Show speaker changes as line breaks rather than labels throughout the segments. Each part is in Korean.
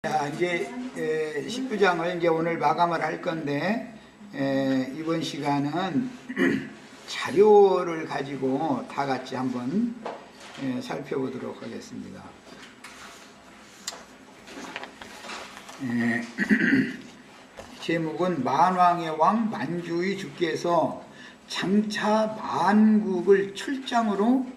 자, 이제 19장을 이제 오늘 마감을 할 건데, 이번 시간은 자료를 가지고 다 같이 한번 살펴보도록 하겠습니다. 제목은 만왕의 왕 만주의 주께서 장차 만국을 출장으로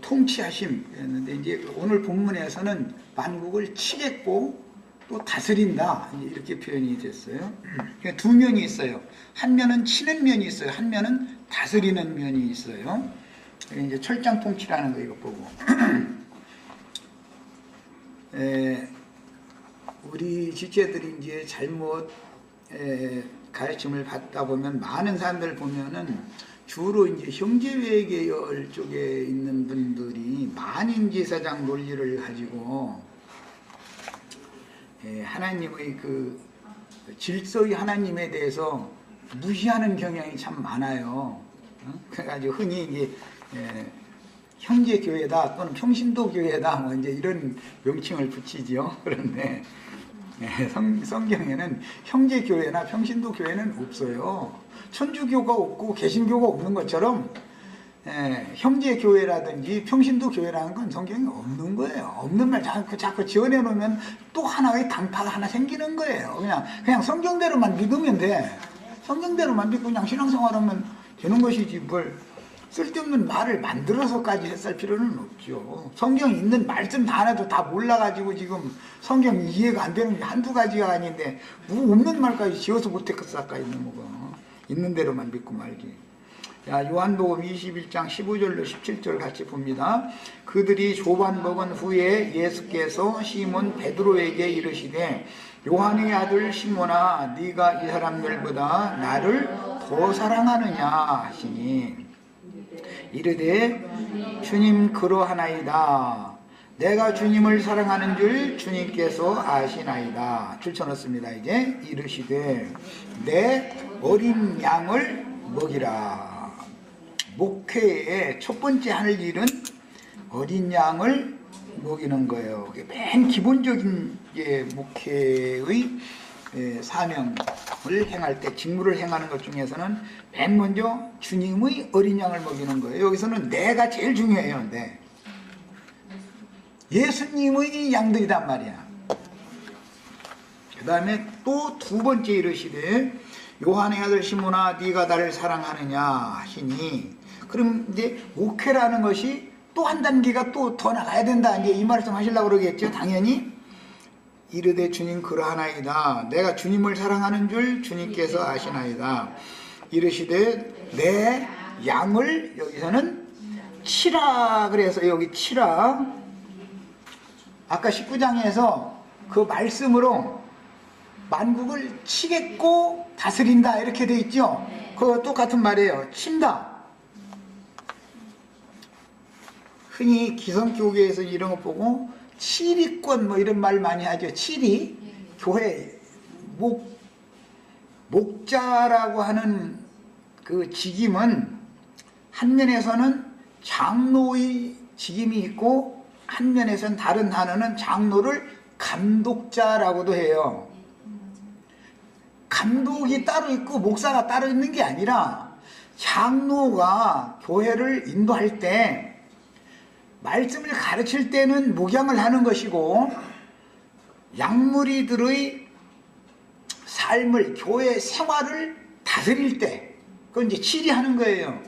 통치하심이었는데, 이제 오늘 본문에서는 만국을 치겠고 또 다스린다, 이렇게 표현이 됐어요. 그러니까 두 면이 있어요. 한 면은 치는 면이 있어요. 한 면은 다스리는 면이 있어요. 이제 철장 통치라는 거 이거 보고 우리 지체들이 이제 잘못 가르침을 받다 보면, 많은 사람들 보면은 주로 이제 형제외 계열 쪽에 있는 분들이 만인제사장 논리를 가지고 하나님의 그 질서의 하나님에 대해서 무시하는 경향이 참 많아요. 그래가지고 흔히 이제 형제교회다 또는 평신도교회다 뭐 이제 이런 명칭을 붙이지요. 그런데 성경에는 형제교회나 평신도교회는 없어요. 천주교가 없고 개신교가 없는 것처럼 형제교회라든지 평신도교회라는 건 성경에 없는 거예요. 없는 말 자꾸 지어내 놓으면 또 하나의 당파가 하나 생기는 거예요. 그냥 성경대로만 믿으면 돼. 성경대로만 믿고 그냥 신앙생활하면 되는 것이지, 뭘 쓸데없는 말을 만들어서까지 했을 필요는 없죠. 성경에 있는 말씀 하나도 다 몰라가지고 지금 성경 이해가 안 되는 게 한두 가지가 아닌데 뭐 없는 말까지 지어서 못했을까 있는 거고. 있는 대로만 믿고 말기. 자, 요한복음 21장 15절로 17절 같이 봅니다. 그들이 조반 먹은 후에 예수께서 시몬 베드로에게 이르시되, 요한의 아들 시몬아, 네가 이 사람들보다 나를 더 사랑하느냐 하시니, 이르되 주님 그러하나이다. 내가 주님을 사랑하는 줄 주님께서 아시나이다. 줄쳐넣습니다. 이제 이르시되 내 어린 양을 먹이라. 목회의 첫 번째 할 일은 어린 양을 먹이는 거예요. 맨 기본적인 목회의 사명을 행할 때, 직무를 행하는 것 중에서는 맨 먼저 주님의 어린 양을 먹이는 거예요. 여기서는 내가 제일 중요해요. 네. 예수님의 양들이란 말이야. 그 다음에 또 두 번째 이르시되, 요한의 아들 시몬아, 네가 나를 사랑하느냐 하시니, 그럼 이제 목회라는 것이 또 한 단계가 또 더 나가야 된다, 이제 이 말씀 하시려고 그러겠죠. 당연히 이르되 주님 그러하나이다. 내가 주님을 사랑하는 줄 주님께서 아시나이다. 이르시되 내 양을, 여기서는 치라 그래서 여기 치라, 아까 19장에서 그 말씀으로 만국을 치겠고 다스린다 이렇게 돼 있죠. 그거 똑같은 말이에요. 친다. 흔히 기성교계에서 이런 거 보고 치리권 뭐 이런 말 많이 하죠. 치리, 교회 목자라고 하는 그 직임은 한 면에서는 장로의 직임이 있고, 한 면에서는 다른 단어는 장로를 감독자라고도 해요. 감독이 따로 있고 목사가 따로 있는 게 아니라, 장로가 교회를 인도할 때 말씀을 가르칠 때는 목양을 하는 것이고, 양무리들의 삶을, 교회 생활을 다스릴 때 그건 이제 치리하는 거예요.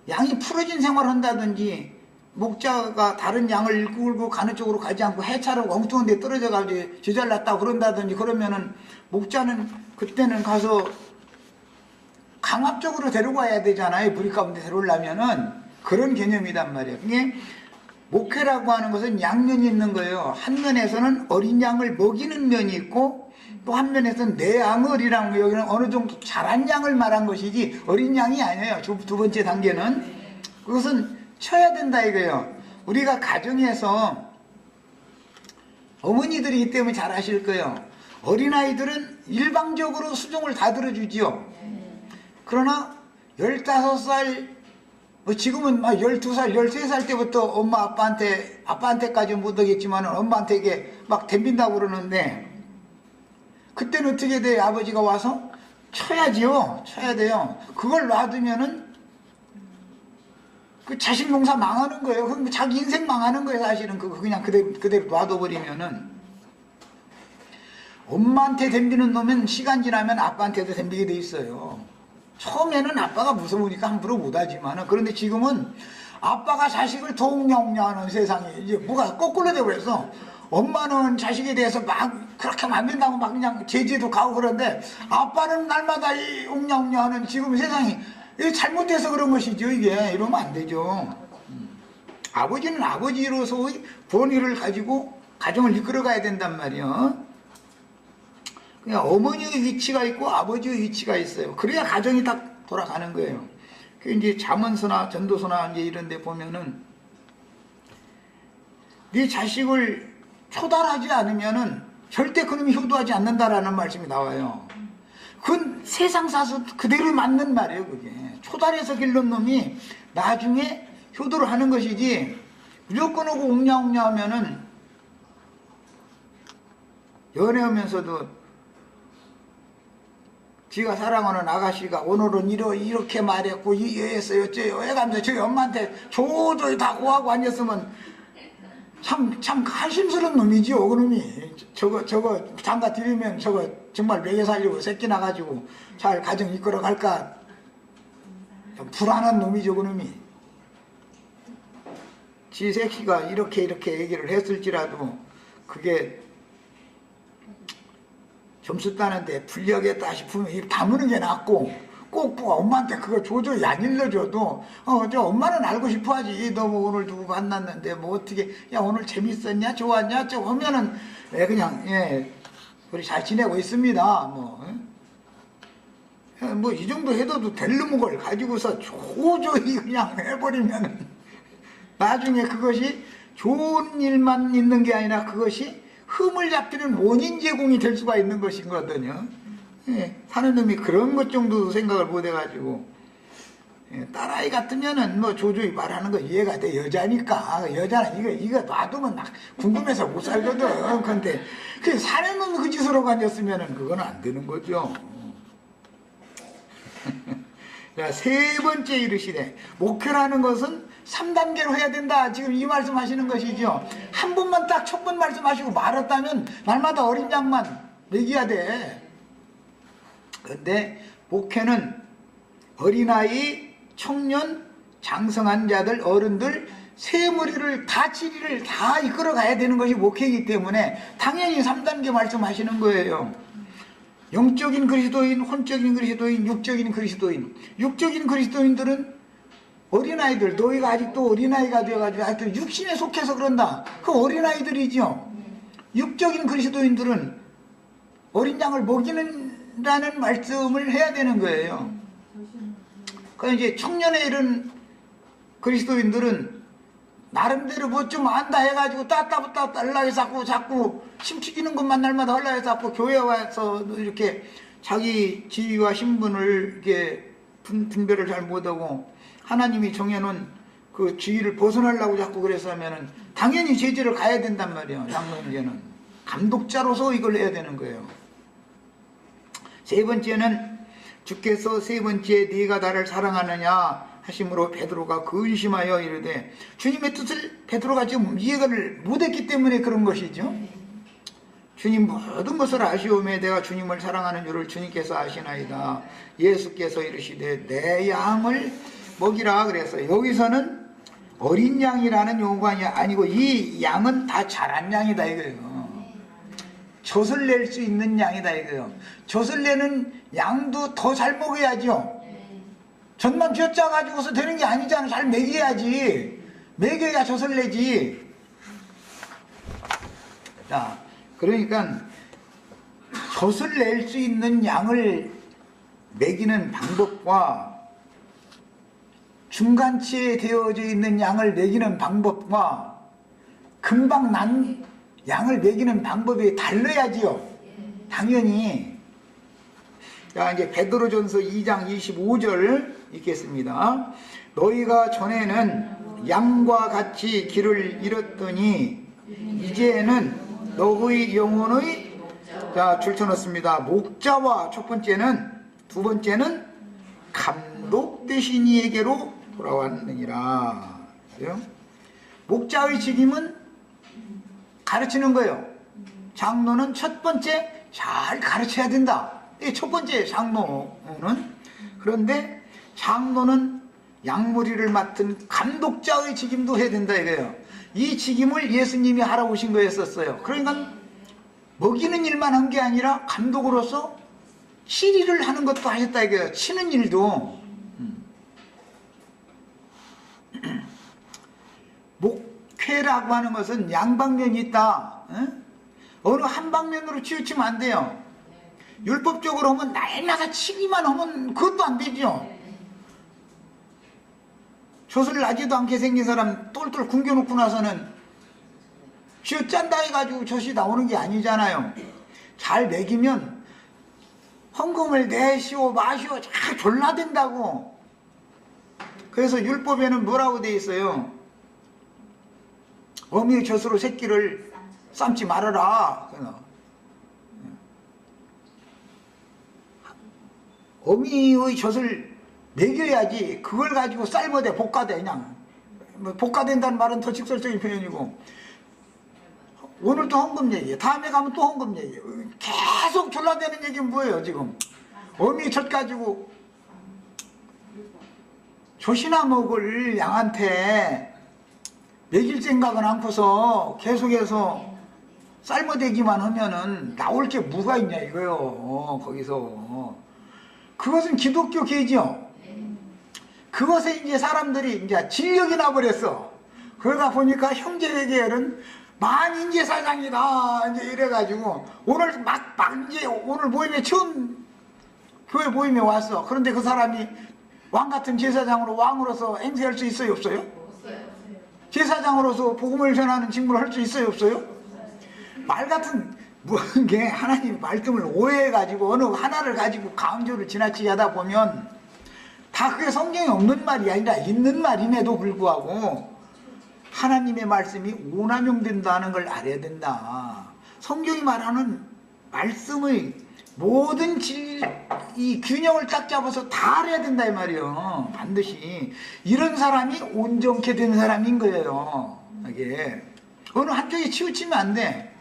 양이 풀어진 생활을 한다든지, 목자가 다른 양을 끌고 가는 쪽으로 가지 않고 해차로 엉뚱한 데 떨어져가지고 저잘났다 그런다든지, 그러면은 목자는 그때는 가서 강압적으로 데리고 와야 되잖아요. 무리 가운데 데려오려면은. 그런 개념이란 말이에요. 그게 목회라고 하는 것은 양면이 있는 거예요. 한 면에서는 어린 양을 먹이는 면이 있고, 또 한 면에서는 내 양을이라는 거, 여기는 어느 정도 자란 양을 말한 것이지 어린 양이 아니에요. 두 번째 단계는 그것은 쳐야 된다 이거예요. 우리가 가정에서 어머니들이기 때문에 잘 아실 거예요. 어린아이들은 일방적으로 수종을 다 들어주지요. 그러나 15살 뭐 지금은 막 12살, 13살 때부터 엄마 아빠한테까지는 못하겠지만 엄마한테 이게 막 덤빈다고 그러는데, 그때는 어떻게 돼? 아버지가 와서 쳐야지요. 쳐야 돼요. 그걸 놔두면은 그 자식 농사 망하는 거예요. 그럼 자기 인생 망하는 거예요, 사실은. 그냥 그대로 놔둬버리면은. 엄마한테 덤비는 놈은 시간 지나면 아빠한테도 덤비게 돼 있어요. 처음에는 아빠가 무서우니까 함부로 못하지만, 그런데 지금은 아빠가 자식을 더 옹냐옹냐하는 세상에 이제 뭐가 거꾸로 되어버려서, 엄마는 자식에 대해서 막 그렇게 만든다고 막 그냥 제지도 가고 그런데, 아빠는 날마다 이 옹냐옹냐하는 지금 세상이 이게 잘못돼서 그런 것이죠. 이게 이러면 안 되죠. 아버지는 아버지로서의 권위를 가지고 가정을 이끌어가야 된단 말이에요. 그냥 어머니의 위치가 있고 아버지의 위치가 있어요. 그래야 가정이 딱 돌아가는 거예요. 그 이제 잠언서나 전도서나 이제 이런 데 보면은, 네 자식을 초달하지 않으면은 절대 그놈이 효도하지 않는다라는 말씀이 나와요. 그건 세상 사수 그대로 맞는 말이에요, 그게. 초달해서 길른 놈이 나중에 효도를 하는 것이지, 무조건 오고 옹냐옹냐 하면은, 연애하면서도 지가 사랑하는 아가씨가 오늘은 이렇게 말했고 이랬어요 어째요 해가면서 저희 엄마한테 조조히 다 고하고 앉았으면 참 한심스러운 놈이지요. 그놈이 저거 장가 들이면 저거 정말 먹여 살리고 새끼 나가지고 잘 가정 이끌어 갈까, 좀 불안한 놈이죠. 그놈이 지 새끼가 이렇게 얘기를 했을지라도 그게 점수 따는데 불리하겠다 싶으면 입 다무는 게 낫고, 꼭 엄마한테 그거 조조히 안 일러줘도 저 엄마는 알고 싶어 하지. 너 뭐 오늘 누구 만났는데 뭐 어떻게, 야 오늘 재밌었냐 좋았냐 저 하면은 그냥 우리 잘 지내고 있습니다 뭐 이 정도 해도 될 놈을 걸 가지고서 조조히 그냥 해버리면은 나중에 그것이 좋은 일만 있는 게 아니라 그것이 흠을 잡히는 원인 제공이 될 수가 있는 것이거든요. 사는 놈이 그런 것 정도 생각을 못 해가지고, 딸아이 같으면은 뭐 조조히 말하는 거 이해가 돼. 여자니까. 여자는 이거 놔두면 막 궁금해서 못 살거든. 근데 그 사는 놈이 그 짓으로 앉았으면은 그건 안 되는 거죠. 자, 세 번째 이르시되, 목표라는 것은 3단계로 해야 된다. 지금 이 말씀 하시는 것이죠. 한 번만 딱 첫 번 말씀하시고 말았다면 날마다 어린 양만 먹여야 돼. 근데 목회는 어린아이, 청년, 장성한 자들, 어른들 세 무리를 다 지리를 다 이끌어 가야 되는 것이 목회이기 때문에 당연히 3단계 말씀하시는 거예요. 영적인 그리스도인, 혼적인 그리스도인, 육적인 그리스도인. 육적인 그리스도인들은 어린아이들, 너희가 아직도 어린아이가 되어가지고 아직도 육신에 속해서 그런다. 그 어린아이들이죠. 육적인 그리스도인들은 어린 양을 먹이는라는 말씀을 해야 되는 거예요. 그 이제 청년에 이른 그리스도인들은 나름대로 뭐 좀 안다 해가지고 따따붙다 하려고 자꾸 힘죽이는 것만 날마다 하려고 자꾸 교회 와서 이렇게 자기 지위와 신분을 이렇게 분별을 잘 못하고 하나님이 정해놓은 그 지위를 벗어나려고 자꾸 그랬으면은 당연히 제지를 가야 된단 말이에요. 양문제는 감독자로서 이걸 해야 되는 거예요. 세 번째는 주께서 세 번째 네가 나를 사랑하느냐 하심으로 베드로가 근심하여 이르되, 주님의 뜻을 베드로가 지금 이해를 못했기 때문에 그런 것이죠. 주님 모든 것을 아시오매 내가 주님을 사랑하는 줄을 주님께서 아시나이다. 예수께서 이르시되 내 양을 먹이라 그랬어요. 여기서는 어린 양이라는 용어가 아니고 이 양은 다 자란 양이다 이거예요. 젖을 낼 수 있는 양이다 이거예요. 젖을 내는 양도 더 잘 먹어야죠. 젖만 쥐어짜 가지고서 되는 게 아니잖아. 잘 먹여야지. 먹여야 젖을 내지. 자, 그러니까 젖을 낼 수 있는 양을 먹이는 방법과 중간치에 되어져 있는 양을 먹이는 방법과 금방 난 양을 먹이는 방법이 달라야지요. 당연히. 자, 이제 베드로전서 2장 25절 읽겠습니다. 너희가 전에는 양과 같이 길을 잃었더니 이제는 너희 영혼의 자 줄쳐넣습니다. 목자와 첫 번째는 두 번째는 감독 되신 이에게로 돌아왔느니라. 그래요? 목자의 직임은 가르치는 거예요. 장로는 첫 번째 잘 가르쳐야 된다. 이게 첫 번째 장로는. 그런데 장로는 양무리를 맡은 감독자의 직임도 해야 된다 이거예요. 이 직임을 예수님이 하러 오신 거였었어요. 그러니까 먹이는 일만 한 게 아니라 감독으로서 치리를 하는 것도 하셨다 이거예요. 치는 일도. 목회라고 하는 것은 양방면이 있다. 어느 한 방면으로 치우치면 안 돼요. 율법적으로 하면 날마다 치기만 하면 그것도 안 되죠. 젖을 나지도 않게 생긴 사람 똘똘 굶겨놓고 나서는 쥐어 짠다 해가지고 젖이 나오는 게 아니잖아요. 잘 먹이면 헌금을 내시오 마시오 잘 졸라댄다고. 그래서 율법에는 뭐라고 돼 있어요? 어미의 젖으로 새끼를 삶지 말아라. 어미의 젖을 먹여야지 그걸 가지고 삶아대 볶아대 그냥. 볶아댄다는 말은 더 직설적인 표현이고 오늘 또 헌금 얘기 다음에 가면 또 헌금 얘기 계속 졸라대는 얘기는 뭐예요 지금. 어미 젖 가지고 젖이나 먹을 양한테 먹일 생각은 않고서 계속해서 삶아대기만 하면은 나올 게 뭐가 있냐 이거요. 거기서 그것은 기독교 계죠. 그것에 이제 사람들이 이제 진력이 나버렸어. 그러다 보니까 형제회계는 만인제사장이다 이제 이래가지고 오늘 막 이제 오늘 모임에 처음 교회 모임에 왔어. 그런데 그 사람이 왕 같은 제사장으로 왕으로서 행세할 수 있어요 없어요? 제사장으로서 복음을 전하는 직무를 할 수 있어요 없어요? 말 같은 게 하나님 말씀을 오해해가지고 어느 하나를 가지고 강조를 지나치게 하다 보면 다 그게 성경에 없는 말이 아니라 있는 말임에도 불구하고 하나님의 말씀이 오남용된다는 걸 알아야 된다. 성경이 말하는 말씀의 모든 이 균형을 딱 잡아서 다 알아야 된다 이 말이에요. 반드시 이런 사람이 온전케 된 사람인 거예요. 이게 어느 한쪽에 치우치면 안 돼.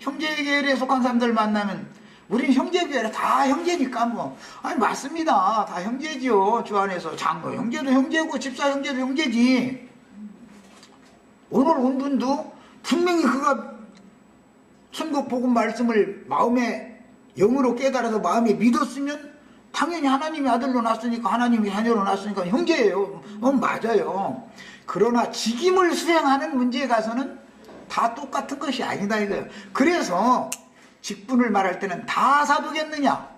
형제계열에 속한 사람들 만나면 우린 형제계열에 다 형제니까 뭐 아니 맞습니다. 다 형제지요. 주 안에서 장로 형제도 형제고 집사 형제도 형제지. 오늘 온 분도 분명히 그가 천국 복음 말씀을 마음에 영으로 깨달아서 마음에 믿었으면 당연히 하나님의 아들로 났으니까 하나님의 자녀로 났으니까 형제예요. 맞아요. 그러나 직임을 수행하는 문제에 가서는 다 똑같은 것이 아니다 이거예요. 그래서 직분을 말할 때는 다 사도겠느냐,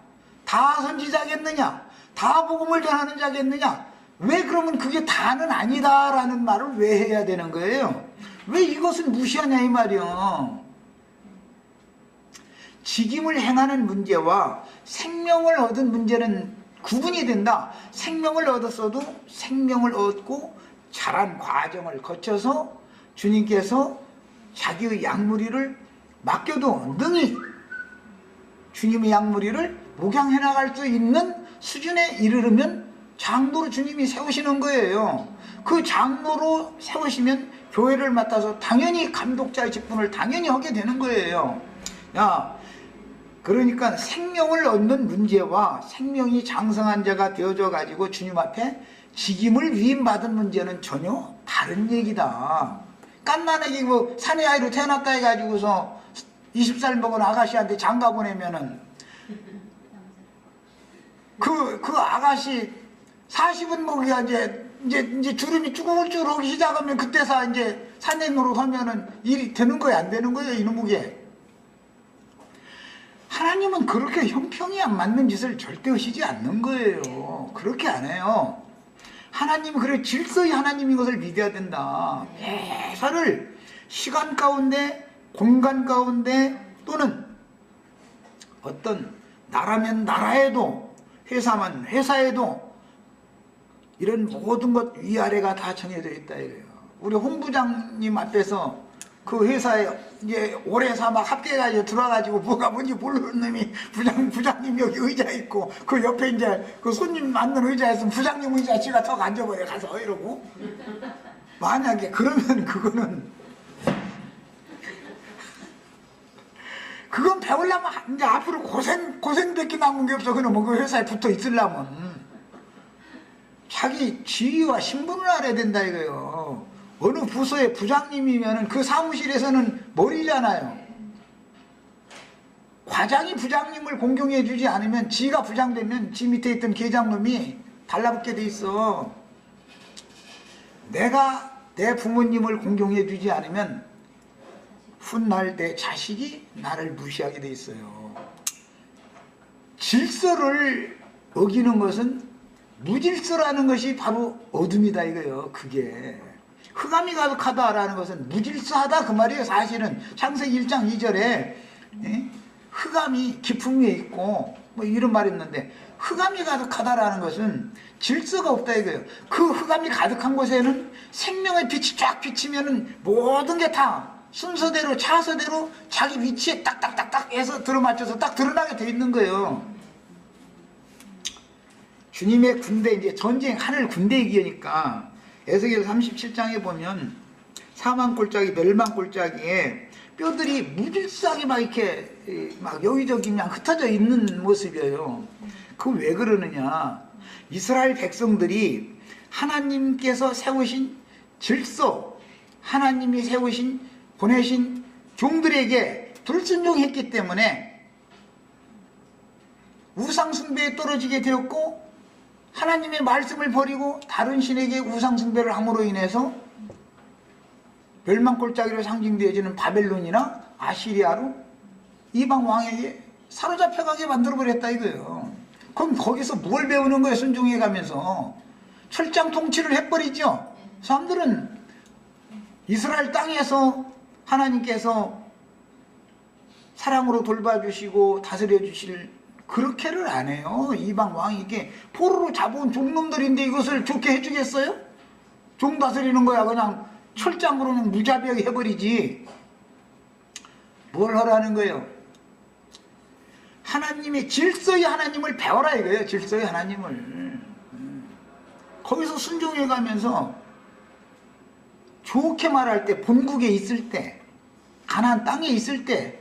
다 선지자겠느냐, 다 복음을 전하는 자겠느냐, 왜 그러면 그게 다는 아니다라는 말을 왜 해야 되는 거예요? 왜 이것을 무시하냐 이 말이요. 직임을 행하는 문제와 생명을 얻은 문제는 구분이 된다. 생명을 얻었어도 생명을 얻고 자란 과정을 거쳐서 주님께서 자기의 양무리를 맡겨도 능히 주님의 양무리를 목양해 나갈 수 있는 수준에 이르르면 장로로 주님이 세우시는 거예요. 그 장로로 세우시면 교회를 맡아서 당연히 감독자의 직분을 당연히 하게 되는 거예요. 그러니까 생명을 얻는 문제와 생명이 장성한 자가 되어져 가지고 주님 앞에 직임을 위임받은 문제는 전혀 다른 얘기다. 깐난하게 뭐 사내 아이로 태어났다 해가지고서 20살 먹은 아가씨한테 장가 보내면은 그 아가씨 40은 먹이야 이제 주름이 쭈글쭈글 오기 시작하면 그때서 이제 사내 노릇 하면은 일이 되는 거예요 안 되는 거예요 이놈에게. 하나님은 그렇게 형평이 안 맞는 짓을 절대 하시지 않는 거예요. 그렇게 안 해요. 하나님은 그래 질서의 하나님인 것을 믿어야 된다. 회사를 시간 가운데 공간 가운데 또는 어떤 나라면 나라에도 회사면 회사에도 이런 모든 것 위아래가 다 정해져 있다 이거예요. 우리 홍 부장님 앞에서 그 회사에 이제 오래사 막 합격해가지고 들어와가지고 뭐가 뭔지 모르는 놈이 부장님 여기 의자 있고 그 옆에 이제 그 손님 앉는 의자에서 부장님 의자 지가 턱 앉아버려 가서 이러고. 만약에 그러면 그건 배우려면 이제 앞으로 고생밖에 남은 게 없어. 그러면 그 회사에 붙어 있으려면 자기 지위와 신분을 알아야 된다 이거예요. 어느 부서의 부장님이면 그 사무실에서는 머리잖아요. 과장이 부장님을 공경해 주지 않으면 지가 부장되면 지 밑에 있던 계장놈이 달라붙게 돼 있어. 내가 내 부모님을 공경해 주지 않으면 훗날 내 자식이 나를 무시하게 돼 있어요. 질서를 어기는 것은 무질서라는 것이 바로 어둠이다 이거예요. 그게 흑암이 가득하다라는 것은 무질서하다 그 말이에요. 사실은 창세기 1장 2절에 흑암이 깊음 위에 있고 뭐 이런 말이 있는데, 흑암이 가득하다라는 것은 질서가 없다 이거예요. 그 흑암이 가득한 곳에는 생명의 빛이 쫙 비치면은 모든 게 다 순서대로 차서대로 자기 위치에 딱딱딱딱 해서 들어맞춰서 딱 드러나게 돼 있는 거예요. 주님의 군대, 이제 전쟁, 하늘 군대의 기회니까 에스겔 37장에 보면 사망골짜기, 멸망골짜기에 뼈들이 무질서하게 막 이렇게 막 여기저기 그냥 흩어져 있는 모습이에요. 그 왜 그러느냐? 이스라엘 백성들이 하나님께서 세우신 질서, 하나님이 보내신 종들에게 불순종했기 때문에 우상숭배에 떨어지게 되었고, 하나님의 말씀을 버리고 다른 신에게 우상숭배를 함으로 인해서 멸망골짜기로 상징되어지는 바벨론이나 아시리아로 이방 왕에게 사로잡혀가게 만들어버렸다 이거예요. 그럼 거기서 뭘 배우는 거예요? 순종해가면서 철장 통치를 해버리죠. 사람들은 이스라엘 땅에서 하나님께서 사랑으로 돌봐주시고 다스려주실 그렇게를 안 해요. 이방 왕에게 포로로 잡아온 종놈들인데 이것을 좋게 해주겠어요? 종 다스리는 거야. 그냥 철장으로는 무자비하게 해버리지. 뭘 하라는 거예요? 하나님의 질서의 하나님을 배워라 이거예요. 질서의 하나님을. 거기서 순종해가면서 좋게 말할 때, 본국에 있을 때, 가나안 땅에 있을 때,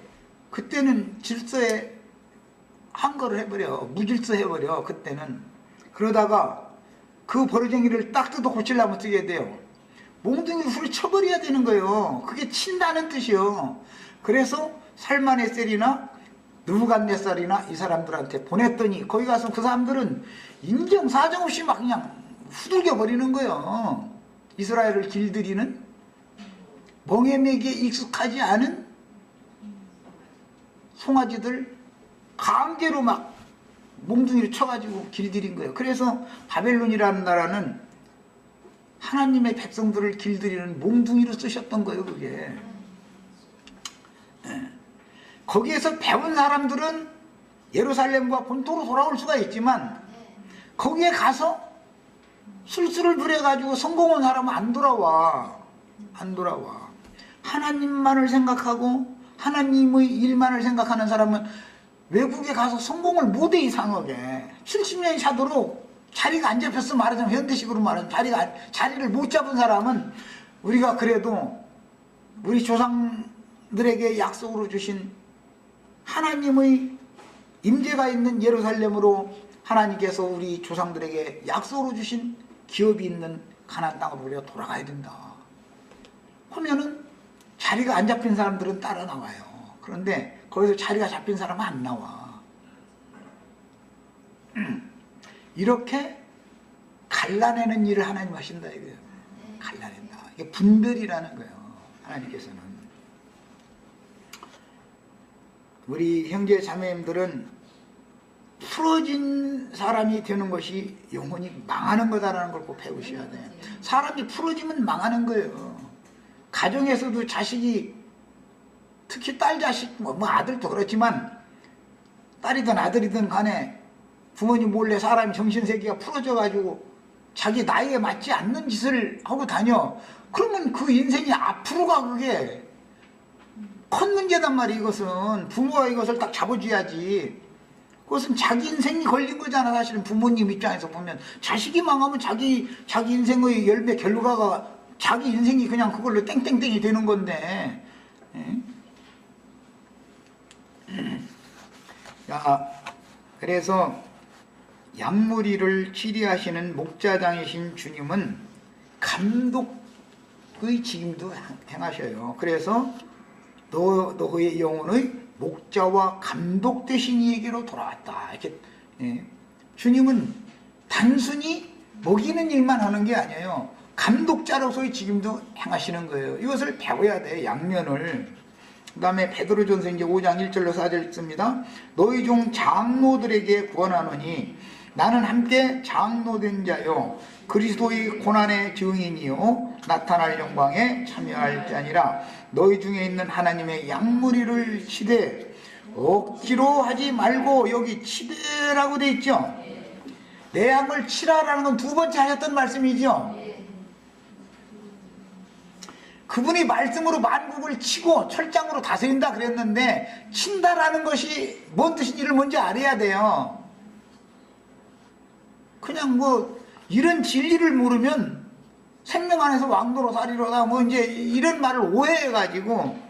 그때는 질서에 한 거를 해버려. 무질서 해버려. 그때는. 그러다가 그 버르장이를 딱 뜯어 고치려면 어떻게 돼요? 몽둥이 후를 쳐버려야 되는 거예요. 그게 친다는 뜻이요. 그래서 살마네셀이나 느부갓네살이나 이 사람들한테 보냈더니 거기 가서 그 사람들은 인정 사정 없이 막 그냥 후들겨 버리는 거예요. 이스라엘을 길들이는 멍에매기에 익숙하지 않은 송아지들 강제로 막 몽둥이를 쳐가지고 길들인 거예요. 그래서 바벨론이라는 나라는 하나님의 백성들을 길들이는 몽둥이로 쓰셨던 거예요. 그게. 거기에서 배운 사람들은 예루살렘과 본토로 돌아올 수가 있지만 거기에 가서 술수를 부려가지고 성공한 사람은 안 돌아와. 하나님만을 생각하고 하나님의 일만을 생각하는 사람은 외국에 가서 성공을 못해. 이상하게 70년이 차도록 자리가 안 잡혔어. 말하자면 현대식으로 말하면 자리를 못 잡은 사람은, 우리가 그래도 우리 조상들에게 약속으로 주신 하나님의 임재가 있는 예루살렘으로 하나님께서 우리 조상들에게 약속으로 주신 기업이 있는 가나안 땅으로 우리가 돌아가야 된다 하면은 자리가 안 잡힌 사람들은 따라 나와요. 그런데 거기서 자리가 잡힌 사람은 안 나와. 이렇게 갈라내는 일을 하나님 하신다 이거예요. 갈라낸다. 이게 분별이라는 거예요. 하나님께서는. 우리 형제 자매님들은 풀어진 사람이 되는 것이 영혼이 망하는 거다라는 걸 꼭 배우셔야 돼요. 사람이 풀어지면 망하는 거예요. 가정에서도 자식이, 특히 딸 자식, 뭐 아들도 그렇지만 딸이든 아들이든 간에 부모님 몰래 사람이 정신세계가 풀어져가지고 자기 나이에 맞지 않는 짓을 하고 다녀. 그러면 그 인생이 앞으로가 그게 큰 문제단 말이야. 이것은 부모가 이것을 딱 잡아줘야지. 그것은 자기 인생이 걸린 거잖아. 사실은 부모님 입장에서 보면 자식이 망하면 자기 인생의 열매 결과가 자기 인생이 그냥 그걸로 땡땡땡이 되는 건데. 자, 그래서 양무리를 치리하시는 목자장이신 주님은 감독의 직임도 행하셔요. 그래서 너의 영혼의 목자와 감독 되신 이에게로 돌아왔다. 이렇게 주님은 단순히 먹이는 일만 하는 게 아니에요. 감독자로서의 직임도 행하시는 거예요. 이것을 배워야 돼. 양면을. 그 다음에 베드로전서 이제 5장 1절로 4절 씁니다. 너희 중 장로들에게 구원하노니 나는 함께 장로된 자요 그리스도의 고난의 증인이요 나타날 영광에 참여할 자니라. 너희 중에 있는 하나님의 양무리를 치되 억지로 하지 말고, 여기 치되라고 돼 있죠. 내 양을 치라라는 건 두 번째 하셨던 말씀이죠. 그분이 말씀으로 만국을 치고 철장으로 다스린다 그랬는데, 친다라는 것이 뭔 뜻인지를 먼저 알아야 돼요. 그냥 뭐 이런 진리를 모르면 생명 안에서 왕도로 살이로다 뭐 이제 이런 말을 오해해가지고,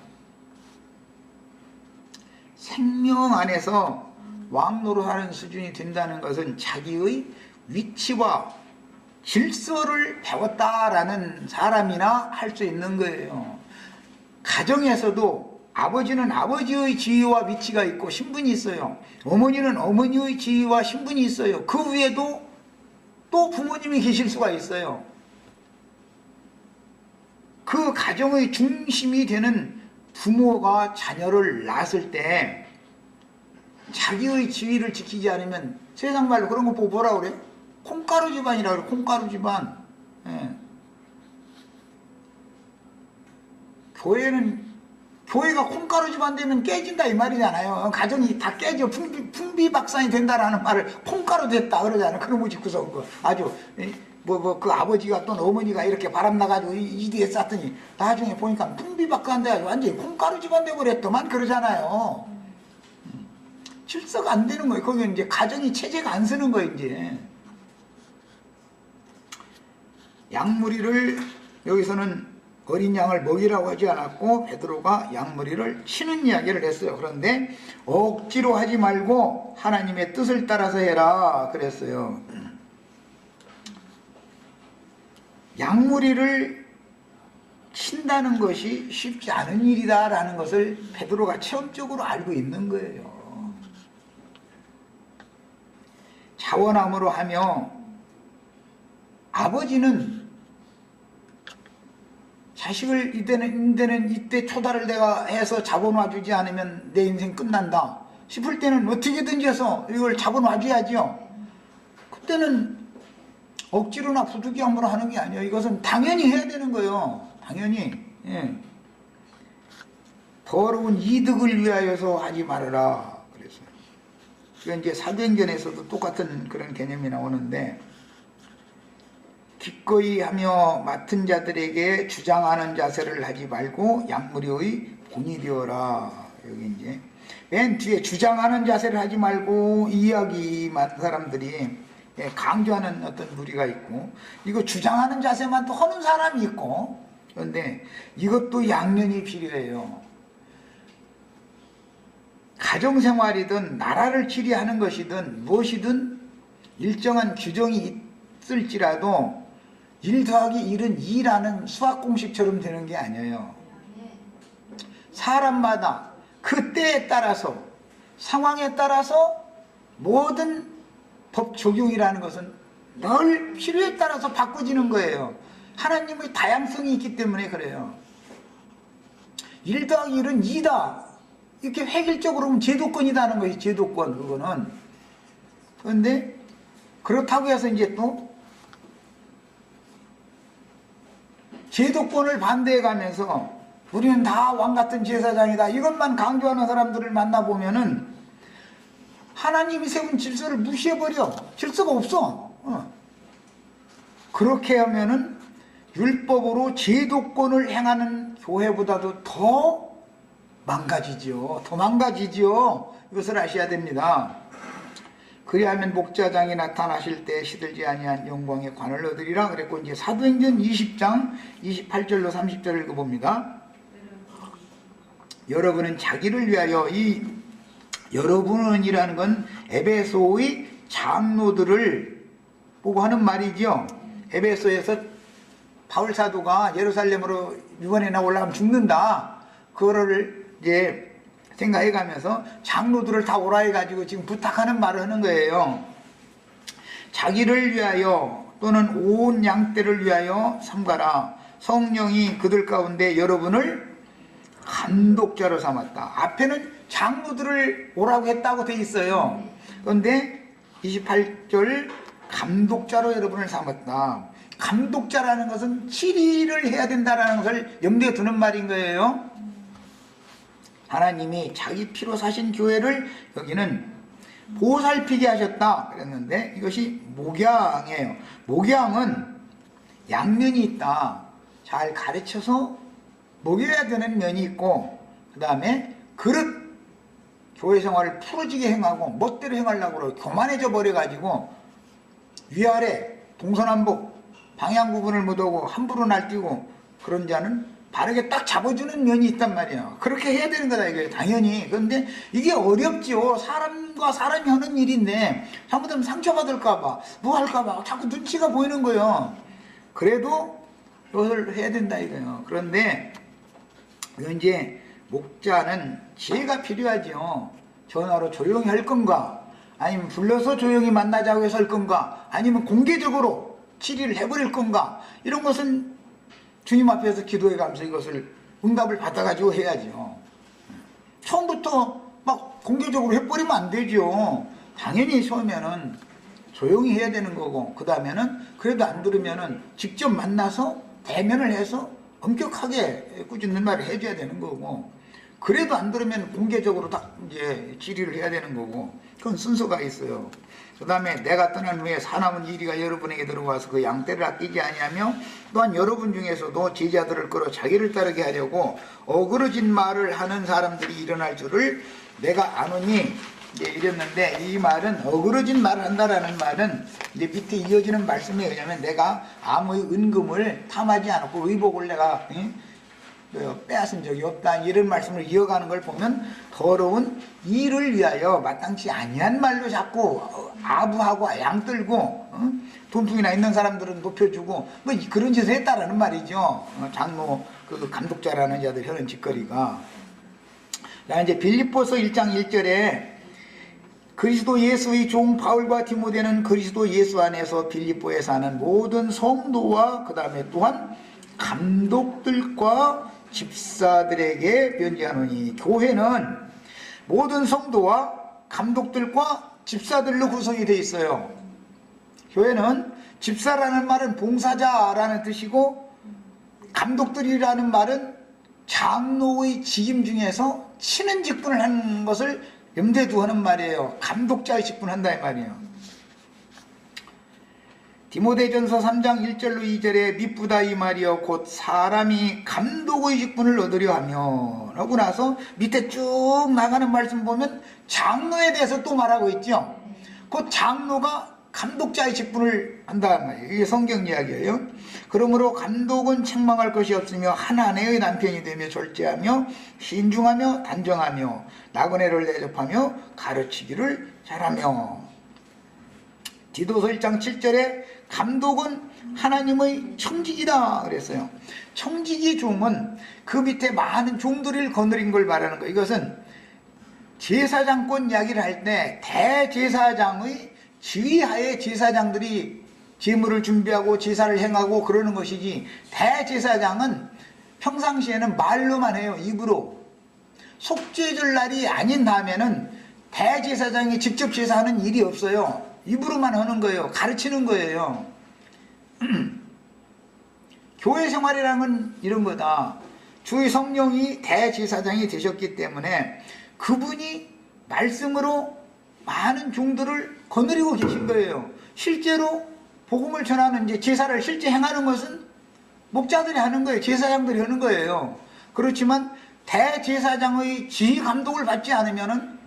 생명 안에서 왕노로 사는 수준이 된다는 것은 자기의 위치와 질서를 배웠다라는 사람이나 할 수 있는 거예요. 가정에서도 아버지는 아버지의 지위와 위치가 있고 신분이 있어요. 어머니는 어머니의 지위와 신분이 있어요. 그 위에도 또 부모님이 계실 수가 있어요. 그 가정의 중심이 되는 부모가 자녀를 낳았을 때 자기의 지위를 지키지 않으면, 세상 말로 그런 거 보고 뭐라 그래? 콩가루 집안이라 그래. 콩가루 집안. 교회가 콩가루 집안 되면 깨진다 이 말이잖아요. 가정이 다 깨져. 풍비박산이 된다라는 말을 콩가루 됐다 그러잖아요. 그런 거 짓고서 아주 그 아버지가 또 어머니가 이렇게 바람나가지고 이 뒤에 쌌더니 나중에 보니까 풍비박산 돼가지고 완전히 콩가루 집안 돼버렸더만 그러잖아요. 질서가 안 되는 거예요. 거기는 이제 가정이 체제가 안 서는 거예요. 이제 양무리를 여기서는 어린 양을 먹이라고 하지 않았고 베드로가 양무리를 치는 이야기를 했어요. 그런데 억지로 하지 말고 하나님의 뜻을 따라서 해라 그랬어요. 양무리를 친다는 것이 쉽지 않은 일이다라는 것을 베드로가 체험적으로 알고 있는 거예요. 자원함으로 하며, 아버지는 자식을 이때 초달을 내가 해서 잡아놔주지 않으면 내 인생 끝난다 싶을 때는 어떻게든지 해서 이걸 잡아놔줘야죠. 그때는 억지로나 부득이함으로 하는 게 아니에요. 이것은 당연히 해야 되는 거예요. 당연히. 더러운 이득을 위하여서 하지 말아라 그래서. 이건 이제 사도행전에서도 똑같은 그런 개념이 나오는데, 기꺼이 하며 맡은 자들에게 주장하는 자세를 하지 말고 양무리의 본이 되어라. 여기 이제 맨 뒤에 주장하는 자세를 하지 말고 이야기만 사람들이 강조하는 어떤 무리가 있고, 이거 주장하는 자세만 또 하는 사람이 있고, 그런데 이것도 양면이 필요해요. 가정생활이든 나라를 치리하는 것이든 무엇이든 일정한 규정이 있을지라도 1 더하기 1은 2라는 수학공식처럼 되는 게 아니에요. 사람마다 그 때에 따라서 상황에 따라서 모든 법 적용이라는 것은 늘 필요에 따라서 바꿔지는 거예요. 하나님의 다양성이 있기 때문에 그래요. 1 더하기 1은 2다 이렇게 획일적으로 보면 제도권이다는 것이 제도권. 그거는. 그런데 그렇다고 해서 이제 또 제도권을 반대해 가면서 우리는 다 왕같은 제사장이다 이것만 강조하는 사람들을 만나보면은 하나님이 세운 질서를 무시해버려. 질서가 없어. 그렇게 하면은 율법으로 제도권을 행하는 교회보다도 더 망가지죠. 더 망가지죠. 이것을 아셔야 됩니다. 그리하면 목자장이 나타나실 때 시들지 아니한 영광의 관을 얻으리라 그랬고, 이제 사도행전 20장 28절로 30절 읽어봅니다. 여러분은 자기를 위하여, 이 여러분은이라는 건 에베소의 장로들을 보고 하는 말이죠. 에베소에서 바울 사도가 예루살렘으로 이번에나 올라가면 죽는다. 그거를 이제 생각해 가면서 장로들을 다 오라 해가지고 지금 부탁하는 말을 하는 거예요. 자기를 위하여 또는 온 양떼를 위하여 삼가라. 성령이 그들 가운데 여러분을 감독자로 삼았다. 앞에는 장로들을 오라고 했다고 돼 있어요. 그런데 28절 감독자로 여러분을 삼았다. 감독자라는 것은 치리를 해야 된다는 것을 염두에 두는 말인 거예요. 하나님이 자기 피로 사신 교회를 여기는 보살피게 하셨다 그랬는데, 이것이 목양이에요. 목양은 양면이 있다. 잘 가르쳐서 먹여야 되는 면이 있고, 그 다음에 그릇 교회 생활을 풀어지게 행하고 멋대로 행하려고 그러고 교만해져 버려가지고 위아래 동서남북 방향 구분을 못하고 함부로 날뛰고 그런 자는 바르게 딱 잡아주는 면이 있단 말이에요. 그렇게 해야 되는 거다 이거예요. 당연히. 그런데 이게 어렵죠. 사람과 사람이 하는 일인데 잘못하면 상처받을까봐 뭐 할까봐 자꾸 눈치가 보이는 거예요. 그래도 이것을 해야 된다 이거예요. 그런데 이제 목자는 지혜가 필요하죠. 전화로 조용히 할 건가, 아니면 불러서 조용히 만나자고 해서 할 건가, 아니면 공개적으로 치리를 해버릴 건가, 이런 것은 주님 앞에서 기도해 가면서 이것을 응답을 받아가지고 해야죠. 처음부터 막 공개적으로 해버리면 안 되죠. 당연히 처음에는 조용히 해야 되는 거고, 그 다음에는 그래도 안 들으면은 직접 만나서 대면을 해서 엄격하게 꾸짖는 말을 해줘야 되는 거고, 그래도 안 들으면 공개적으로 다 이제 질의를 해야 되는 거고, 그건 순서가 있어요. 그 다음에 내가 떠난 후에 사나운 이리가 여러분에게 들어와서 그 양떼를 아끼지 아니하며, 또한 여러분 중에서도 제자들을 끌어 자기를 따르게 하려고 어그러진 말을 하는 사람들이 일어날 줄을 내가 아노니, 이제 이랬는데, 이 말은 어그러진 말을 한다라는 말은 이제 밑에 이어지는 말씀이 뭐냐면, 내가 아무의 은금을 탐하지 않았고 의복을 내가 빼앗은 적이 없다, 이런 말씀을 이어가는 걸 보면 더러운 일을 위하여 마땅치 아니한 말로 자꾸 아부하고 양떨고 돈통이나 있는 사람들은 높여주고 뭐 그런 짓을 했다라는 말이죠. 장로 그 감독자라는 자들 하는 짓거리가. 이제 빌립보서 1장 1절에 그리스도 예수의 종 바울과 디모데는 그리스도 예수 안에서 빌립보에 사는 모든 성도와 그 다음에 또한 감독들과 집사들에게 편지하노니, 교회는 모든 성도와 감독들과 집사들로 구성이 되어 있어요. 교회는 집사라는 말은 봉사자라는 뜻이고, 감독들이라는 말은 장로의 직임 중에서 치는 직분을 하는 것을 염두에 두고 하는 말이에요. 감독자의 직분을 한다 이 말이에요. 디모데전서 3장 1절로 2절에 미쁘다 이 말이여 곧 사람이 감독의 직분을 얻으려 하면, 하고 나서 밑에 쭉 나가는 말씀 보면 장로에 대해서 또 말하고 있죠. 곧 장로가 감독자의 직분을 한다는 말이에요. 이게 성경 이야기예요. 그러므로 감독은 책망할 것이 없으며 한 아내의 남편이 되며 절제하며 신중하며 단정하며 나그네를 대접하며 가르치기를 잘하며. 디도서 1장 7절에 감독은 하나님의 청직이다 그랬어요. 청직이 종은 그 밑에 많은 종들을 거느린 걸 말하는 거예요. 이것은 제사장권 이야기를 할 때 대제사장의 지휘하에 제사장들이 제물을 준비하고 제사를 행하고 그러는 것이지, 대제사장은 평상시에는 말로만 해요. 입으로. 속죄절 날이 아닌 다음에는 대제사장이 직접 제사하는 일이 없어요. 입으로만 하는 거예요. 가르치는 거예요. 교회 생활이라는 건 이런 거다. 주의 성령이 대제사장이 되셨기 때문에 그분이 말씀으로 많은 종들을 거느리고 계신 거예요. 실제로 복음을 전하는 이제 제사를 실제 행하는 것은 목자들이 하는 거예요. 제사장들이 하는 거예요. 그렇지만 대제사장의 지휘 감독을 받지 않으면은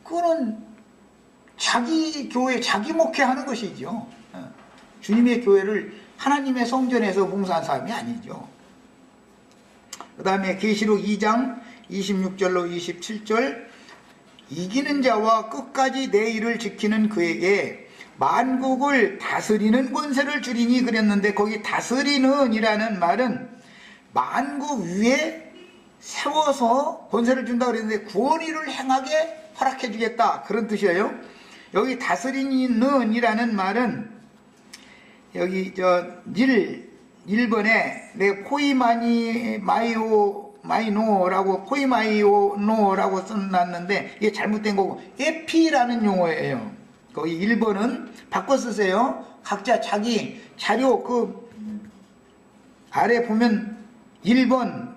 그거는 자기 교회, 자기 목회하는 것이죠. 주님의 교회를 하나님의 성전에서 봉사한 사람이 아니죠. 그 다음에 계시록 2장 26절로 27절, 이기는 자와 끝까지 내 일을 지키는 그에게 만국을 다스리는 권세를 주리니 그랬는데, 거기 다스리는 이라는 말은 만국 위에 세워서 권세를 준다 그랬는데 구원의를 행하게 허락해 주겠다, 그런 뜻이에요. 여기 다스리는 이라는 말은 여기 1번에 내 포이마이노라고 포이마이노라고 써놨는데 이게 잘못된 거고 에피라는 용어예요. 거기 1번은 바꿔 쓰세요. 각자 자기 자료 그 아래 보면 1번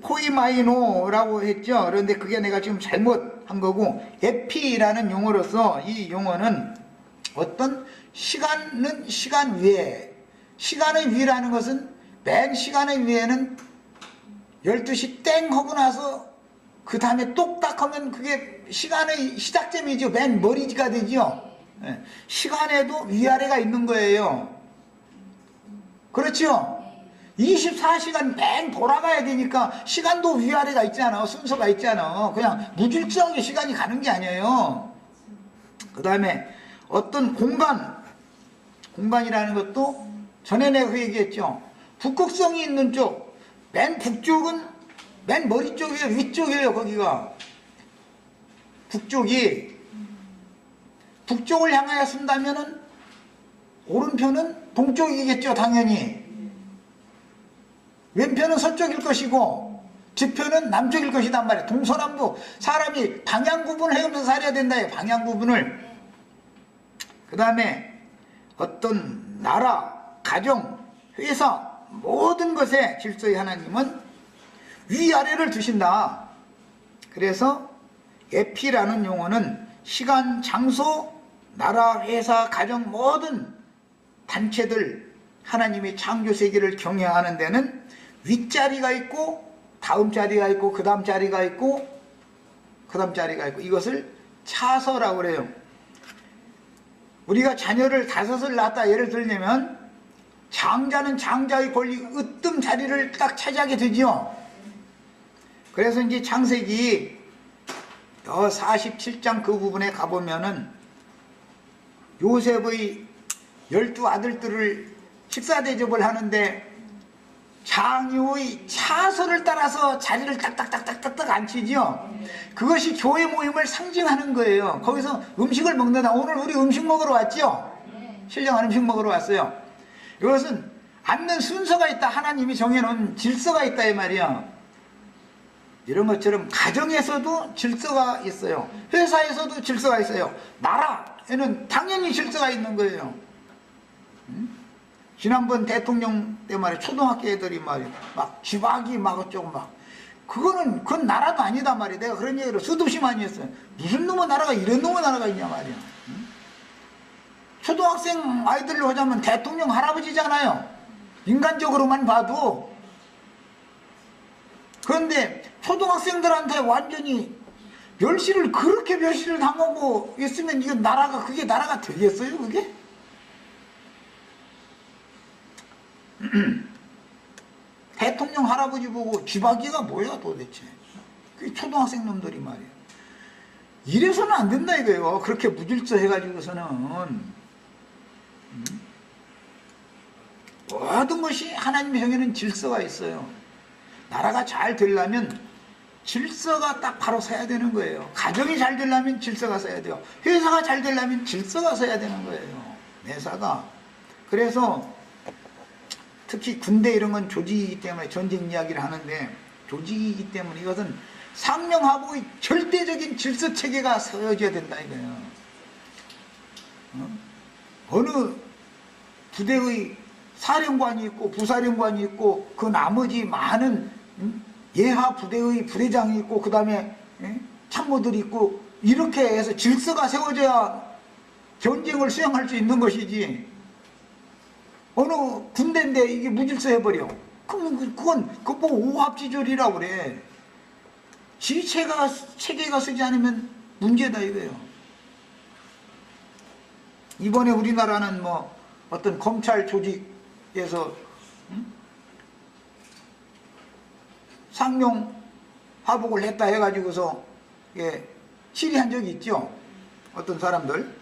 포이마이노라고 했죠. 그런데 그게 내가 지금 잘못한 거고, 에피라는 용어로서 이 용어는 어떤 시간은 시간 위에, 시간의 위라는 것은 맨 시간의 위에는 12시 땡 하고 나서 그 다음에 똑딱 하면 그게 시간의 시작점이죠. 맨 머리가 되죠. 시간에도 위아래가 있는 거예요. 그렇죠? 24시간 맨 돌아가야 되니까 시간도 위아래가 있잖아. 순서가 있잖아. 그냥 무질서하게 시간이 가는 게 아니에요. 그 다음에 어떤 공간이라는 것도 전에 내가 그 얘기했죠. 북극성이 있는 쪽, 맨 북쪽은 맨 머리 쪽이에요. 위쪽이에요. 거기가 북쪽을 향하여 쓴다면은 오른편은 동쪽이겠죠. 당연히 왼편은 서쪽일 것이고 뒤편은 남쪽일 것이단 말이에요. 동서남북 사람이 방향 구분을 해가면서 살아야 된다. 방향 구분을. 그 다음에 어떤 나라, 가정, 회사 모든 것에 질서의 하나님은 위아래를 두신다. 그래서 에피라는 용어는 시간, 장소, 나라, 회사, 가정 모든 단체들 하나님의 창조 세계를 경영하는 데는 윗자리가 있고 다음 자리가 있고 그 다음 자리가 있고 그 다음 자리가 있고, 이것을 차서라고 그래요. 우리가 자녀를 5을 낳았다 예를 들면 장자는 장자의 권리 으뜸 자리를 딱 차지하게 되죠. 그래서 이제 창세기 47장 그 부분에 가보면은 요셉의 12아들들을 식사 대접을 하는데 장유의 차서를 따라서 자리를 딱딱딱딱딱 앉히죠. 그것이 교회 모임을 상징하는 거예요. 거기서 음식을 먹는다. 오늘 우리 음식 먹으러 왔죠? 신령한 음식 먹으러 왔어요. 이것은 앉는 순서가 있다. 하나님이 정해놓은 질서가 있다 이 말이야. 이런 것처럼 가정에서도 질서가 있어요. 회사에서도 질서가 있어요. 나라에는 당연히 질서가 있는 거예요. 지난번 대통령 때 말이야, 초등학교 애들이 말이야, 막 쥐박이 막 어쩌고 막, 그건 나라도 아니다 말이야. 내가 그런 얘기를 수없이 많이 했어요. 무슨 놈의 나라가 이런 놈의 나라가 있냐 말이야. 초등학생 아이들로 하자면 대통령 할아버지잖아요. 인간적으로만 봐도. 그런데 초등학생들한테 완전히 멸시를 그렇게 멸시를 당하고 있으면 이거 나라가, 그게 나라가 되겠어요 그게? 대통령 할아버지 보고 쥐박이가 뭐야 도대체. 그 초등학생 놈들이 말이야. 이래서는 안 된다 이거예요. 그렇게 무질서 해가지고서는 모든 것이 하나님의 정해놓은 질서가 있어요. 나라가 잘 되려면 질서가 딱 바로 서야 되는 거예요. 가정이 잘 되려면 질서가 서야 돼요. 회사가 잘 되려면 질서가 서야 되는 거예요. 매사가. 그래서 특히 군대 이런 건 조직이기 때문에 전쟁 이야기를 하는데, 조직이기 때문에 이것은 상명하복의 절대적인 질서 체계가 서여져야 된다 이거예요. 어느 부대의 사령관이 있고 부사령관이 있고 그 나머지 많은 예하 부대의 부대장이 있고 그 다음에 참모들이 있고, 이렇게 해서 질서가 세워져야 전쟁을 수행할 수 있는 것이지. 어느 군대인데 이게 무질서 해버려. 그럼 그건 보고 오합지졸이라고 그래. 체계가 쓰지 않으면 문제다 이거예요. 이번에 우리나라는 뭐 어떤 검찰 조직에서 상용 하복을 했다 해가지고서 예, 질의한 적이 있죠. 어떤 사람들.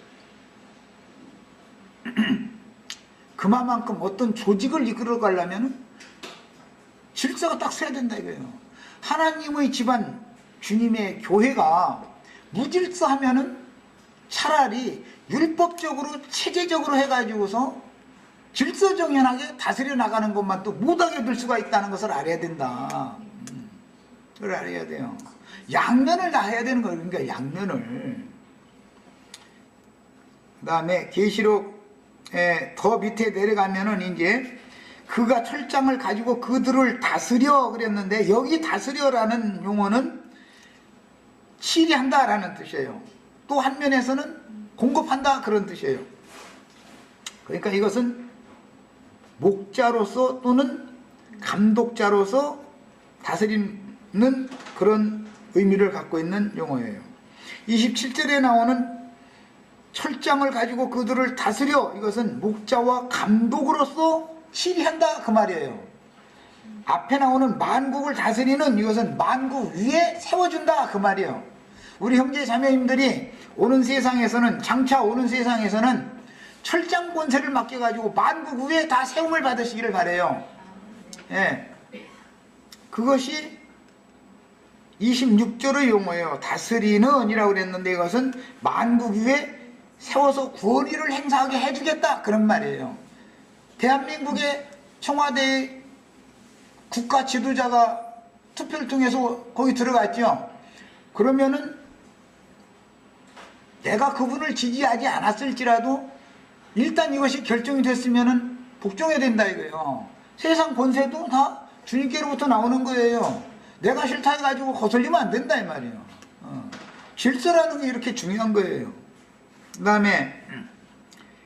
그만큼 어떤 조직을 이끌어 가려면 질서가 딱 서야 된다 이거예요. 하나님의 집안, 주님의 교회가 무질서하면은 차라리 율법적으로 체제적으로 해가지고서 질서정연하게 다스려 나가는 것만 또 못하게 될 수가 있다는 것을 알아야 된다. 그걸 알아야 돼요. 양면을 다 해야 되는 거예요. 그러니까 양면을. 그 다음에 계시록에 더 밑에 내려가면은 이제 그가 철장을 가지고 그들을 다스려 그랬는데, 여기 다스려라는 용어는 치리한다라는 뜻이에요. 또 한 면에서는 공급한다 그런 뜻이에요. 그러니까 이것은 목자로서 또는 감독자로서 다스리는 그런 의미를 갖고 있는 용어예요. 27절에 나오는 철장을 가지고 그들을 다스려, 이것은 목자와 감독으로서 치리한다 그 말이에요. 앞에 나오는 만국을 다스리는, 이것은 만국 위에 세워준다 그 말이에요. 우리 형제 자매님들이 오는 세상에서는, 장차 오는 세상에서는 철장 권세를 맡겨가지고 만국 위에 다 세움을 받으시기를 바라요. 예. 그것이 26절의 용어예요. 다스리는 이라고 그랬는데, 이것은 만국 위에 세워서 권위를 행사하게 해주겠다 그런 말이에요. 대한민국의 청와대 국가 지도자가 투표를 통해서 거기 들어갔죠. 그러면은 내가 그분을 지지하지 않았을지라도 일단 이것이 결정이 됐으면은 복종해야 된다 이거예요. 세상 권세도 다 주님께로부터 나오는 거예요. 내가 싫다 해가지고 거슬리면 안 된다 이 말이에요. 질서라는 게 이렇게 중요한 거예요. 그 다음에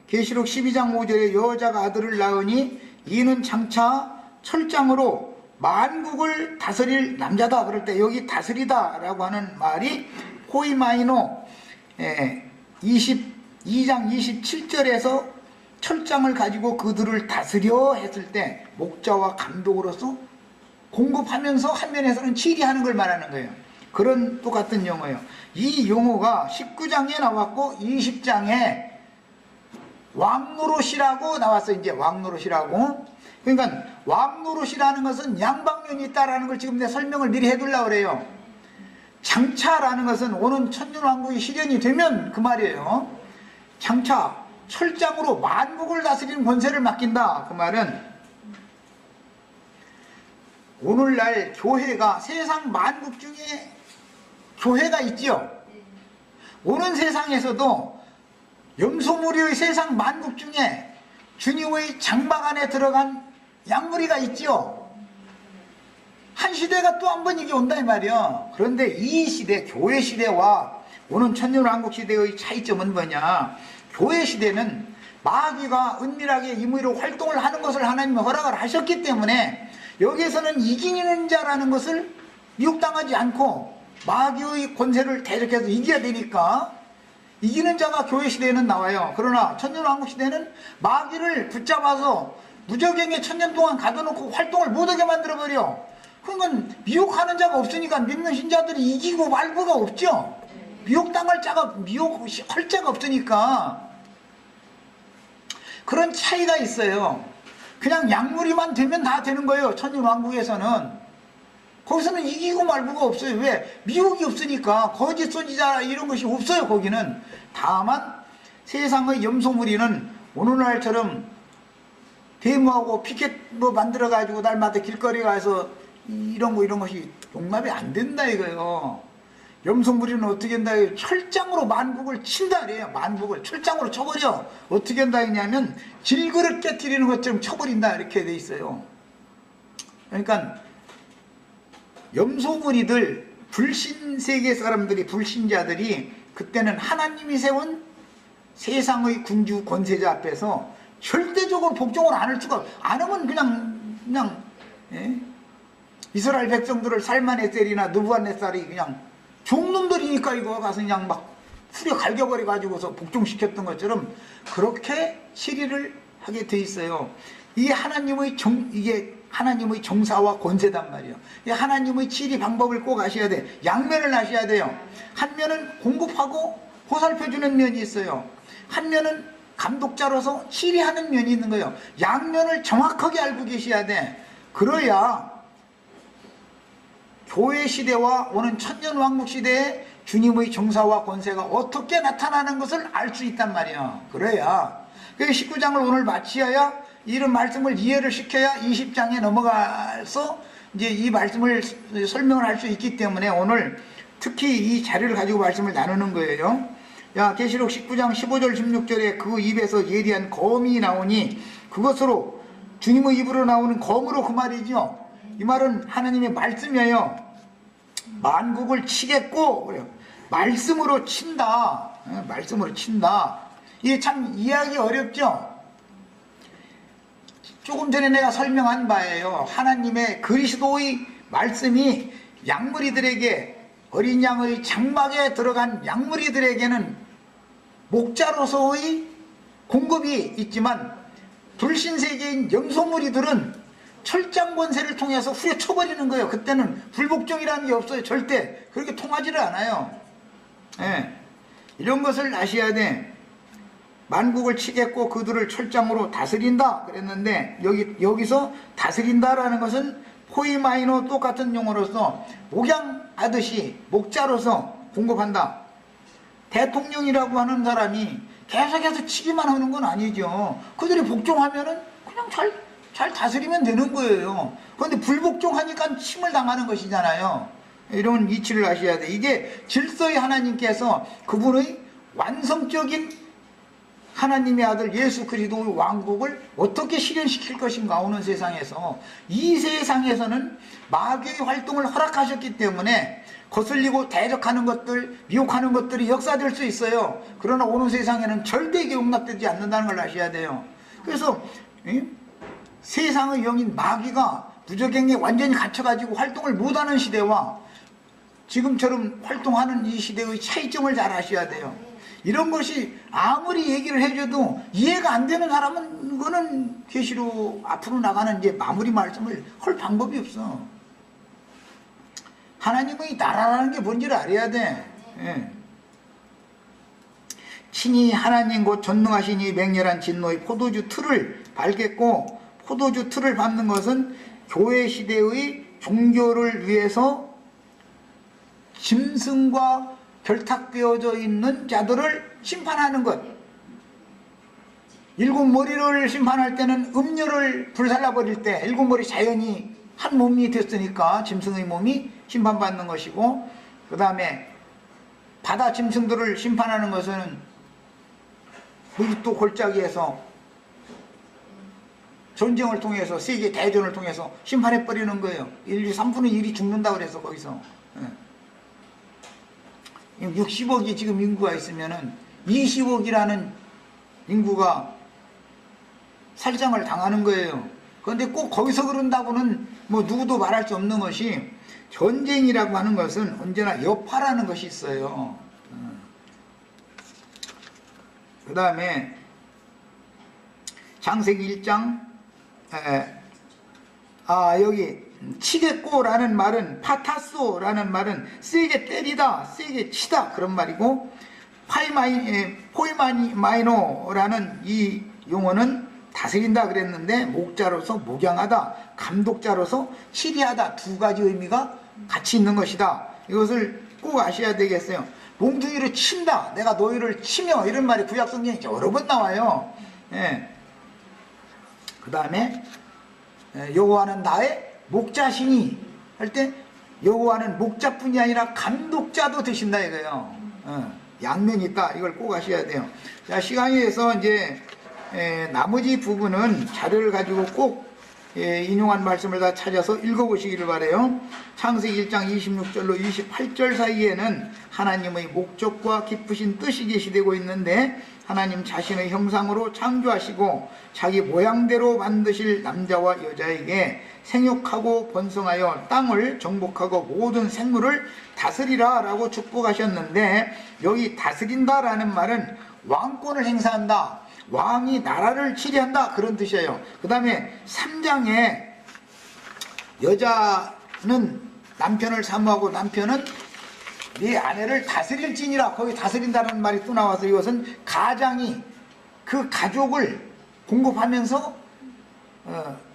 계시록 12장 5절에 여자가 아들을 낳으니 이는 장차 철장으로 만국을 다스릴 남자다. 그럴 때 여기 다스리다 라고 하는 말이 포이마이노 22장 27절에서 철장을 가지고 그들을 다스려 했을 때 목자와 감독으로서 공급하면서 한 면에서는 치리하는 걸 말하는 거예요. 그런 똑같은 용어예요. 이 용어가 19장에 나왔고 20장에 왕노릇이라고 나왔어요. 이제 왕노릇이라고. 그러니까 왕노릇이라는 것은 양방면이 있다라는 걸 지금 내 설명을 미리 해두려고 그래요. 장차라는 것은 오는 천년왕국이 실현이 되면 그 말이에요. 장차 철장으로 만국을 다스리는 권세를 맡긴다. 그 말은 오늘날 교회가 세상 만국 중에 교회가 있지요. 오는 세상에서도 염소무리의 세상 만국 중에 주님의 장막 안에 들어간 양무리가 있지요. 한 시대가 또 한 번 이게 온다 이 말이야. 그런데 이 시대, 교회 시대와 오는 천년왕국 시대의 차이점은 뭐냐? 교회 시대는 마귀가 은밀하게 임의로 활동을 하는 것을 하나님이 허락을 하셨기 때문에 여기에서는 이기는 자라는 것을 미혹당하지 않고 마귀의 권세를 대적해서 이겨야 되니까 이기는 자가 교회 시대에는 나와요. 그러나 천년왕국 시대는 마귀를 붙잡아서 무적행에 천년 동안 가둬놓고 활동을 못하게 만들어버려. 그러니까 미혹하는 자가 없으니까 믿는 신자들이 이기고 말고가 없죠. 미혹당할 자가, 미혹할 자가 없으니까. 그런 차이가 있어요. 그냥 약물이만 되면 다 되는 거예요. 천년왕국에서는. 거기서는 이기고 말고가 없어요. 왜? 미혹이 없으니까. 거짓 선지자 이런 것이 없어요. 거기는. 다만 세상의 염소무리는 오늘날처럼 데모하고 피켓 만들어가지고 날마다 길거리 가서 이런 것이 용납이 안 된다 이거예요. 염소무리는 어떻게 한다? 철장으로 만국을 친다 그래요. 만국을 철장으로 쳐버려. 어떻게 한다 했냐면 질그릇 깨트리는 것처럼 쳐버린다 이렇게 돼 있어요. 그러니까 염소무리들, 불신세계 사람들이, 불신자들이 그때는 하나님이 세운 세상의 군주 권세자 앞에서 절대적으로 복종을 안 할 수가, 안 하면 그냥 예? 이스라엘 백성들을 살마네셀이나 느부갓네살이 그냥 종놈들이니까 이거 가서 그냥 막 후려 갈겨버려 가지고서 복종시켰던 것처럼 그렇게 치리를 하게 돼 있어요. 이게 하나님의 정사와 권세단 말이에요. 이 하나님의 치리 방법을 꼭 아셔야 돼. 양면을 아셔야 돼요. 한 면은 공급하고 보살펴주는 면이 있어요. 한 면은 감독자로서 치리하는 면이 있는 거예요. 양면을 정확하게 알고 계셔야 돼. 그래야 교회 시대와 오는 천년왕국 시대에 주님의 정사와 권세가 어떻게 나타나는 것을 알 수 있단 말이에요. 그래야 그 19장을 오늘 마치어야 이런 말씀을 이해를 시켜야 20장에 넘어가서 이제 이 말씀을 설명을 할 수 있기 때문에 오늘 특히 이 자료를 가지고 말씀을 나누는 거예요. 야, 계시록 19장 15절 16절에 그 입에서 예리한 검이 나오니 그것으로 주님의 입으로 나오는 검으로 그 말이죠. 이 말은 하나님의 말씀이에요. 만국을 치겠고 그래요. 말씀으로 친다. 말씀으로 친다. 이게 참 이해하기 어렵죠. 조금 전에 내가 설명한 바예요. 하나님의 그리스도의 말씀이 양무리들에게, 어린 양의 장막에 들어간 양무리들에게는 목자로서의 공급이 있지만 불신세계인 염소무리들은 철장 권세를 통해서 후려쳐버리는 거예요. 그때는 불복종이라는 게 없어요. 절대 그렇게 통하지를 않아요. 예. 이런 것을 아셔야 돼. 만국을 치겠고 그들을 철장으로 다스린다 그랬는데 여기서 다스린다라는 것은 포이마이노 똑같은 용어로서 목양하듯이 목자로서 공급한다. 대통령이라고 하는 사람이 계속해서 치기만 하는 건 아니죠. 그들이 복종하면은 그냥 잘 다스리면 되는 거예요. 그런데 불복종하니까 침을 당하는 것이잖아요. 이런 이치를 아셔야 돼. 이게 질서의 하나님께서 그분의 완성적인 하나님의 아들 예수 그리스도의 왕국을 어떻게 실현시킬 것인가 오는 세상에서, 이 세상에서는 마귀의 활동을 허락하셨기 때문에 거슬리고 대적하는 것들, 미혹하는 것들이 역사될 수 있어요. 그러나 오는 세상에는 절대 이게 용납되지 않는다는 걸 아셔야 돼요. 그래서 세상의 영인 마귀가 무적행에 완전히 갇혀가지고 활동을 못하는 시대와 지금처럼 활동하는 이 시대의 차이점을 잘 아셔야 돼요. 이런 것이 아무리 얘기를 해줘도 이해가 안 되는 사람은 이거는 계시로 앞으로 나가는 이제 마무리 말씀을 할 방법이 없어. 하나님의 나라라는 게 뭔지를 알아야 돼. 예. 친히 하나님 곧 전능하시니 맹렬한 진노의 포도주 틀을 밟겠고, 포도주 틀을 밟는 것은 교회 시대의 종교를 위해서 짐승과 결탁되어져 있는 자들을 심판하는 것. 일곱 머리를 심판할 때는 음료를 불살라버릴 때 일곱 머리 자연이 한 몸이 됐으니까 짐승의 몸이 심판받는 것이고, 그 다음에 바다 짐승들을 심판하는 것은 무릇도 골짜기에서 전쟁을 통해서, 세계 대전을 통해서 심판해버리는 거예요. 인류 3분의 1이 죽는다고 그래서 거기서. 60억이 지금 인구가 있으면은 20억이라는 인구가 살상을 당하는 거예요. 그런데 꼭 거기서 그런다고는 뭐 누구도 말할 수 없는 것이, 전쟁이라고 하는 것은 언제나 여파라는 것이 있어요. 그 다음에 창세기 1장 여기 치겠고라는 말은, 파타소라는 말은 세게 때리다, 세게 치다 그런 말이고, 포이마이노라는 이 용어는 다스린다 그랬는데 목자로서 목양하다, 감독자로서 치리하다, 두 가지 의미가 같이 있는 것이다. 이것을 꼭 아셔야 되겠어요. 몽둥이로 친다, 내가 너희를 치며, 이런 말이 구약 성경에 여러 번 나와요. 예. 그 다음에 여호와는 나의 목자시니 할 때 여호와는 목자뿐이 아니라 감독자도 되신다 이거예요. 양면이 있다. 이걸 꼭 아셔야 돼요. 자, 시간이 돼서 이제 나머지 부분은 자료를 가지고 꼭 인용한 말씀을 다 찾아서 읽어보시기를 바라요. 창세기 1장 26절로 28절 사이에는 하나님의 목적과 깊으신 뜻이 계시되고 있는데, 하나님 자신의 형상으로 창조하시고 자기 모양대로 만드실 남자와 여자에게 생육하고 번성하여 땅을 정복하고 모든 생물을 다스리라 라고 축복하셨는데, 여기 다스린다 라는 말은 왕권을 행사한다, 왕이 나라를 치리한다, 그런 뜻이에요. 그 다음에 3장에 여자는 남편을 사모하고 남편은 네 아내를 다스릴지니라, 거기 다스린다는 말이 또 나와서 이것은 가장이 그 가족을 공급하면서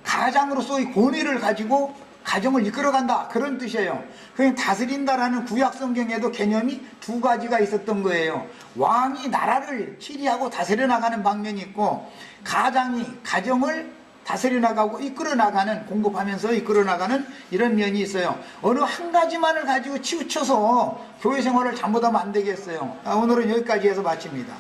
가장으로서의 권위를 가지고 가정을 이끌어간다, 그런 뜻이에요. 그냥 다스린다라는 구약 성경에도 개념이 두 가지가 있었던 거예요. 왕이 나라를 치리하고 다스려 나가는 방면이 있고, 가장이 가정을 다스려 나가고 이끌어 나가는, 공급하면서 이끌어 나가는 이런 면이 있어요. 어느 한 가지만을 가지고 치우쳐서 교회 생활을 잘못하면 안 되겠어요. 오늘은 여기까지 해서 마칩니다.